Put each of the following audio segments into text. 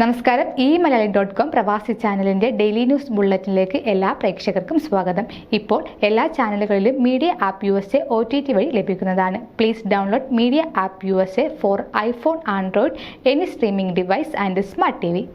നമസ്കാരം. മലയാളി.com പ്രവാസി ചാനലിൻ്റെ ഡെയിലി ന്യൂസ് ബുള്ളറ്റിനിലേക്ക് എല്ലാ പ്രേക്ഷകർക്കും സ്വാഗതം. ഇപ്പോൾ എല്ലാ ചാനലുകളിലും മീഡിയ ആപ്പ് USA OTT വഴി ലഭിക്കുന്നതാണ്. Please download media app USA for iPhone, Android, any streaming device and Smart TV.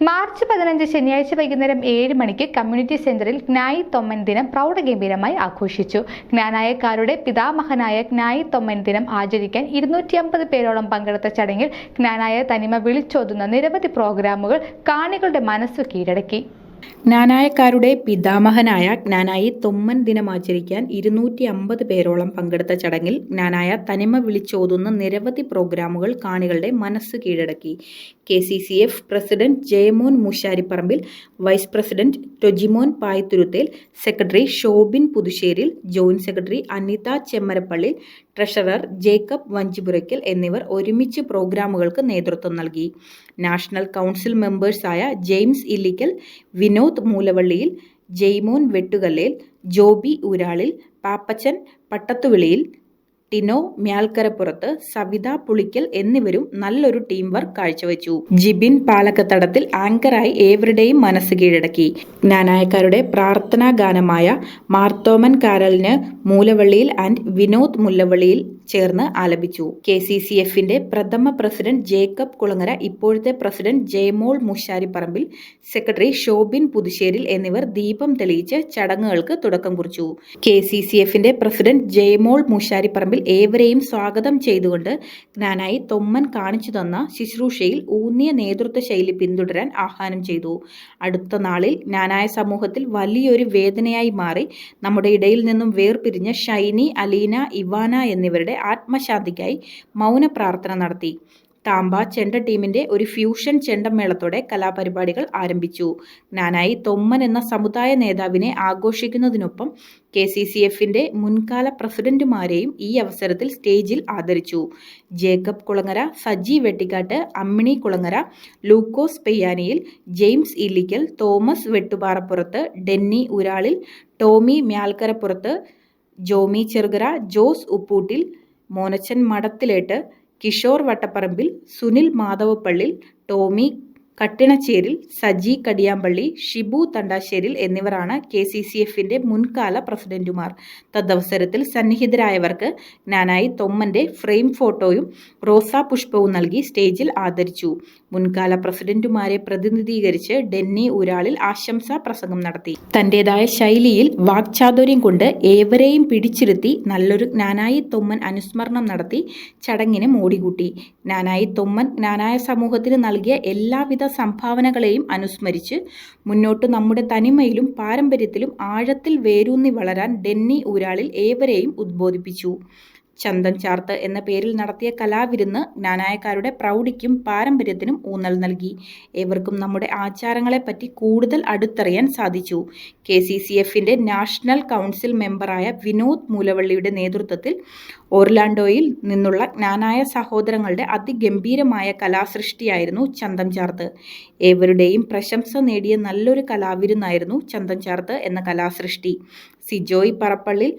March 15 ശനിയാഴ്ച വൈകുന്നേരം 7 മണിക്ക് കമ്മ്യൂണിറ്റി സെന്ററിൽ ജ്ഞായി തൊമ്മൻ ദിനം പ്രൗഢഗംഭീരമായി ആഘോഷിച്ചു. ജ്ഞാനായക്കാരുടെ പിതാമഹനായ ജ്ഞായി തൊമ്മൻ ദിനം ആചരിക്കാൻ 250 പേരോളം പങ്കെടുത്ത ചടങ്ങിൽ ജ്ഞാനായ തനിമ വിളിച്ചോതുന്ന നിരവധി പ്രോഗ്രാമുകൾ കാണികളുടെ മനസ്സു കീഴടക്കി. ജ്ഞാനായക്കാരുടെ പിതാമഹനായ ജ്ഞാനായി തൊമ്മൻ ദിനം ആചരിക്കാൻ 250 പേരോളം പങ്കെടുത്ത ചടങ്ങിൽ ജ്ഞാനായ തനിമ വിളിച്ചോതുന്ന നിരവധി പ്രോഗ്രാമുകൾ കാണികളുടെ മനസ്സ് കീഴടക്കി. KCCF president Jayamon Mooshariparambil, vice president Tojimon Paythuruthel, secretary Shobin Puthusseril, joint secretary Anitha Chemmarappally, treasurer Jacob Vanchipurackal എന്നിവർ ഒരുമിച്ച് പ്രോഗ്രാമുകൾക്ക് നേതൃത്വം നൽകി. നാഷണൽ കൗൺസിൽ മെമ്പേഴ്സായ ജെയിംസ് ഇല്ലിക്കൽ, വിനോദ് മൂലവള്ളിയിൽ, ജെയ്മോൻ വെട്ടുകല്ലേൽ, ജോബി ഊരാളിൽ, പാപ്പച്ചൻ പട്ടത്തുവിളിയിൽ, ടിനോ മ്യാൽക്കരപ്പുറത്ത്, സവിത പുളിക്കൽ എന്നിവരും നല്ലൊരു ടീം വർക്ക് കാഴ്ചവെച്ചു. ജിബിൻ പാലക്കത്തടത്തിൽ ആങ്കറായി ഏവരുടെയും മനസ്സ് കീഴടക്കി. ജ്ഞാനായക്കാരുടെ പ്രാർത്ഥനാ ഗാനമായ മാർത്തോമൻ കാരലിന് മൂലവള്ളിയിൽ ആൻഡ് വിനോദ് മുല്ലവള്ളിയിൽ ചേർന്ന് ആലപിച്ചു. KCCFന്റെ പ്രഥമ പ്രസിഡന്റ് ജേക്കബ് കുളങ്ങര, ഇപ്പോഴത്തെ പ്രസിഡന്റ് ജയമോൾ മൂശാരിപ്പറമ്പിൽ, സെക്രട്ടറി ഷോബിൻ പുതുശ്ശേരിൽ എന്നിവർ ദീപം തെളിയിച്ച് ചടങ്ങുകൾക്ക് തുടക്കം കുറിച്ചു. KCCFന്റെ പ്രസിഡന്റ് ജയമോൾ മൂശാരിപ്പറമ്പിൽ ഏവരെയും സ്വാഗതം ചെയ്തുകൊണ്ട് ജ്ഞാനായി തൊമ്മൻ കാണിച്ചു തന്ന ശുശ്രൂഷയിൽ ഊന്നിയ നേതൃത്വ ശൈലി പിന്തുടരാൻ ആഹ്വാനം ചെയ്തു. അടുത്ത നാളിൽ ജ്ഞാനായ സമൂഹത്തിൽ വലിയൊരു വേദനയായി മാറി നമ്മുടെ ഇടയിൽ നിന്നും വേർപിരിഞ്ഞ ഷൈനി, അലീന, ഇവാന എന്നിവരുടെ ആത്മശാന്തിക്കായി മൗന പ്രാർത്ഥന നടത്തി. താമ്പ ചെണ്ട ടീമിന്റെ ഒരു ഫ്യൂഷൻ ചെണ്ടമേളത്തോടെ കലാപരിപാടികൾ ആരംഭിച്ചു. ജ്ഞാനായി തൊമ്മൻ എന്ന സമുദായ നേതാവിനെ ആഘോഷിക്കുന്നതിനൊപ്പം KCCFന്റെ മുൻകാല പ്രസിഡന്റുമാരെയും ഈ അവസരത്തിൽ സ്റ്റേജിൽ ആദരിച്ചു. ജേക്കബ് കുളങ്ങര, സജി വെട്ടിക്കാട്ട്, അമ്മിണി കുളങ്ങര, ലൂക്കോസ് പെയ്യാനിയിൽ, ജെയിംസ് ഇല്ലിക്കൽ, തോമസ് വെട്ടുപാറപ്പുറത്ത്, ഡെന്നി ഊരാളിൽ, ടോമി മ്യാൽക്കരപ്പുറത്ത്, ജോമി ചെറുകര, ജോസ് ഉപ്പൂട്ടിൽ, മോനച്ചൻ മടത്തിലേട്ട്, കിഷോർ വട്ടപ്പറമ്പിൽ, സുനിൽ മാധവപ്പള്ളിൽ, ടോമി കട്ടിണച്ചേരിൽ, സജി കടിയാമ്പള്ളി, ഷിബു തണ്ടാശ്ശേരിൽ എന്നിവരാണ് KCCFന്റെ മുൻകാല പ്രസിഡന്റുമാർ. തദവസരത്തിൽ സന്നിഹിതരായവർക്ക് ജ്ഞാനായി തൊമ്മന്റെ ഫ്രെയിം ഫോട്ടോയും റോസാ പുഷ്പവും നൽകി സ്റ്റേജിൽ ആദരിച്ചു. മുൻകാല പ്രസിഡന്റുമാരെ പ്രതിനിധീകരിച്ച് ഡെന്നി ഊരാളിൽ ആശംസാ പ്രസംഗം നടത്തി. തന്റേതായ ശൈലിയിൽ വാക്ചാതുര്യം കൊണ്ട് ഏവരെയും പിടിച്ചിരുത്തി നല്ലൊരു ജ്ഞാനായി തൊമ്മൻ അനുസ്മരണം നടത്തി ചടങ്ങിന് മോടികൂട്ടി. ജ്ഞാനായി തൊമ്മൻ ജ്ഞാനായ സമൂഹത്തിന് നൽകിയ എല്ലാവിധ സംഭാവനകളെയും അനുസ്മരിച്ച് മുന്നോട്ട് നമ്മുടെ തനിമയിലും പാരമ്പര്യത്തിലും ആഴത്തിൽ വേരൂന്നി വളരാൻ ഡെന്നി ഊരാളിൽ ഏവരെയും ഉദ്ബോധിപ്പിച്ചു. ചന്തം ചാർത്ത് എന്ന പേരിൽ നടത്തിയ കലാവിരുന്ന് ജ്ഞാനായക്കാരുടെ പ്രൗഢിക്കും പാരമ്പര്യത്തിനും ഊന്നൽ നൽകി. ഏവർക്കും നമ്മുടെ ആചാരങ്ങളെപ്പറ്റി കൂടുതൽ അടുത്തറിയാൻ സാധിച്ചു. KCCFന്റെ നാഷണൽ കൗൺസിൽ മെമ്പറായ വിനോദ് മൂലവള്ളിയുടെ നേതൃത്വത്തിൽ ഓർലാൻഡോയിൽ നിന്നുള്ള ജ്ഞാനായ സഹോദരങ്ങളുടെ അതിഗംഭീരമായ കലാസൃഷ്ടിയായിരുന്നു ചന്തം ചാർത്ത്. ഏവരുടെയും പ്രശംസ നേടിയ നല്ലൊരു കലാവിരുന്നായിരുന്നു ചന്തം ചാർത്ത് എന്ന കലാസൃഷ്ടി. സിജോയ് പറപ്പള്ളിൽ,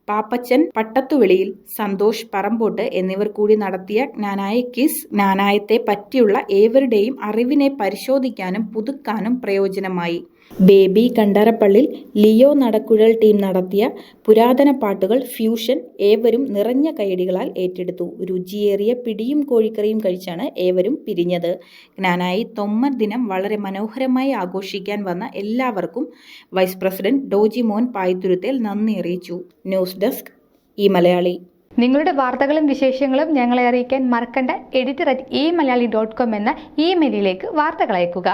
പാപ്പച്ചൻ പട്ടത്തുവിളിയിൽ, സന്തോഷ് പറമ്പോട്ട് എന്നിവർ കൂടി നടത്തിയ ജ്ഞാനായ കിസ് ജ്ഞാനായത്തെ പറ്റിയുള്ള ഏവരുടെയും അറിവിനെ പരിശോധിക്കാനും പുതുക്കാനും പ്രയോജനമായി. ബേബി കണ്ടറപ്പള്ളിൽ, ലിയോ നടക്കുഴൽ ടീം നടത്തിയ പുരാതന പാട്ടുകൾ ഫ്യൂഷൻ ഏവരും നിറഞ്ഞ കൈയടികളാൽ ഏറ്റെടുത്തു. രുചിയേറിയ പിടിയും കോഴിക്കറിയും കഴിച്ചാണ് ഏവരും പിരിഞ്ഞത്. ജ്ഞാനായി തൊമ്മൻ ദിനം വളരെ മനോഹരമായി ആഘോഷിക്കാൻ വന്ന എല്ലാവർക്കും വൈസ് പ്രസിഡന്റ് ഡോജിമോൻ പായ്ത്തുരുത്തേൽ നന്ദി അറിയിച്ചു. News desk Malayali. നിങ്ങളുടെ വാർത്തകളും വിശേഷങ്ങളും ഞങ്ങളെ അറിയിക്കാൻ മറക്കണ്ട. editor@maliali.com എന്ന ഇമെയിലിലേക്ക് വാർത്തകൾ അയക്കുക.